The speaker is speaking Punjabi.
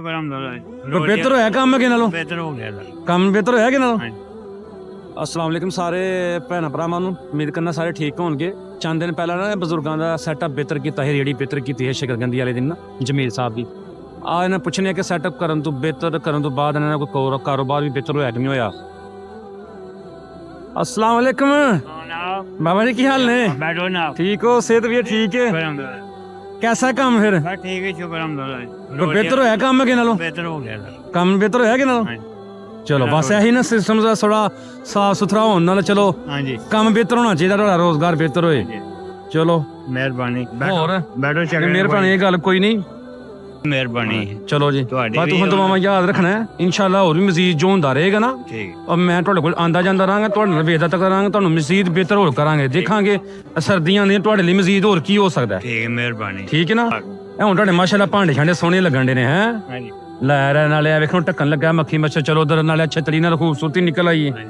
ਬਿਹਤਰ ਹੋਇਆ ਕੰਮ ਅੱਗੇ ਨਾਲੋਂ? ਬਿਹਤਰ ਹੋ ਗਿਆ ਕੰਮ ਬਿਹਤਰ ਹੋਇਆ ਕਿ ਨਾਲੋਂ? ਹਾਂਜੀ। ਅਸਲਾਮ ਵਾਲੇਕਮ ਸਾਰੇ ਭੈਣਾਂ ਭਰਾਵਾਂ ਨੂੰ, ਉਮੀਦ ਕਰਨਾ ਸਾਰੇ ਠੀਕ ਹੋਣਗੇ। ਚੰਦ ਦਿਨ ਪਹਿਲਾਂ ਨਾ ਬਜ਼ੁਰਗਾਂ ਦਾ ਸੈਟਅਪ ਬਿਹਤਰ ਕੀਤਾ ਹੈ, ਰੇੜੀ ਬਿਹਤਰ ਕੀਤੀ ਹੈ ਸ਼ਕਰਗੰਦੀ ਵਾਲੇ ਦਿਨ ਨਾ ਜਮੀਲ ਸਾਹਿਬ ਦੀ। ਆ ਇਹਨਾਂ ਪੁੱਛਣੇ ਕਿ ਸੈਟਅਪ ਕਰਨ ਤੋਂ ਬਿਹਤਰ ਕਰਨ ਤੋਂ ਬਾਅਦ ਇਹਨਾਂ ਦਾ ਕੋਈ ਕਾਰੋਬਾਰ ਵੀ ਬਿਹਤਰ ਹੋਇਆ ਕਿ ਨਹੀਂ ਹੋਇਆ। ਅਸਲਾਮ ਵਾਲੇਕਮ ਬਾਬਾ ਜੀ, ਕੀ ਹਾਲ ਨੇ? बैठो ना ठीक हो? सेहत भी ठीक है? कैसा काम फिर? ठीक है शुक्र ਕੋਈ ਬਿਹਤਰ ਹੋਇਆ ਕੰਮ ਅੱਗੇ ਨਾਲੋਂ? बेहतर हो गया ਕੰਮ ਬਿਹਤਰ ਹੋਇਆ ਕਿ ਨਾਲੋਂ? ਚਲੋ ਬਸ ਇਹੀ ਨਾ ਸਿਸਟਮ ਦਾ ਥੋੜਾ ਸਾਫ ਸੁਥਰਾ ਹੋਣ ਨਾਲ ਚਲੋ हाँ जी ਕੰਮ ਬਿਹਤਰ ਹੋਣਾ ਚਾਹੀਦਾ, ਤੁਹਾਡਾ ਰੋਜ਼ਗਾਰ ਬਿਹਤਰ ਹੋਏ। ਚਲੋ मेहरबानी ਹੋਰ बैठो चल ਮਿਹਰਬਾਨੀ, ਇਹ ਗੱਲ ਕੋਈ ਨਹੀਂ। मेहरबानी ਚਲੋ ਜੀ, ਤੁਹਾਡੀ ਬਸ ਵੀ ਤੁਹਾਨੂੰ ਦੁਆਵਾਂ ਯਾਦ ਰੱਖਣਾ ਹੈ। ਇਨਸ਼ਾਅੱਲਾ ਹੋਰ ਵੀ ਮਜ਼ੀਦ ਜੋ ਹੁੰਦਾ ਰਹੇਗਾ ਨਾ, ठीक ਔਰ ਮੈਂ ਤੁਹਾਡੇ ਕੋਲ ਆਂਦਾ ਜਾਂਦਾ ਰਹਾਂਗਾ, ਤੁਹਾਡੇ ਨਾਲ ਵੇਖਦਾ ਕਰਾਂਗਾ, ਤੁਹਾਨੂੰ ਮਜ਼ੀਦ ਬਿਹਤਰ ਹੋਰ ਕਰਾਂਗੇ। ਦੇਖਾਂਗੇ ਸਰਦੀਆਂ ਨੇ ਤੁਹਾਡੇ ਲਈ ਮਜ਼ੀਦ ਹੋਰ ਕੀ ਹੋ ਸਕਦਾ ਹੈ। ठीक है मेहरबानी ਠੀਕ ਹੈ ਨਾ? ਇਹ ਹੁਣ ਤੁਹਾਡੇ ਮਾਸ਼ਾਅੱਲਾ ਭਾਂਡੇ ਛਾਂਡੇ ਸੋਹਣੇ ਲੱਗਣ ਦੇ ਨੇ ਹੈ। हाँ जी ਲੈ ਨਾਲੇ ਵੇਖੋ ਢੱਕਣ ਲੱਗਾ ਮੱਖੀ ਮੱਛਰ, ਚਲੋ ਉਧਰ ਨਾਲੇ ਛਤਰੀ ਨਾਲ ਖੂਬਸੂਰਤੀ ਨਿਕਲ ਆਈ ਹੈ।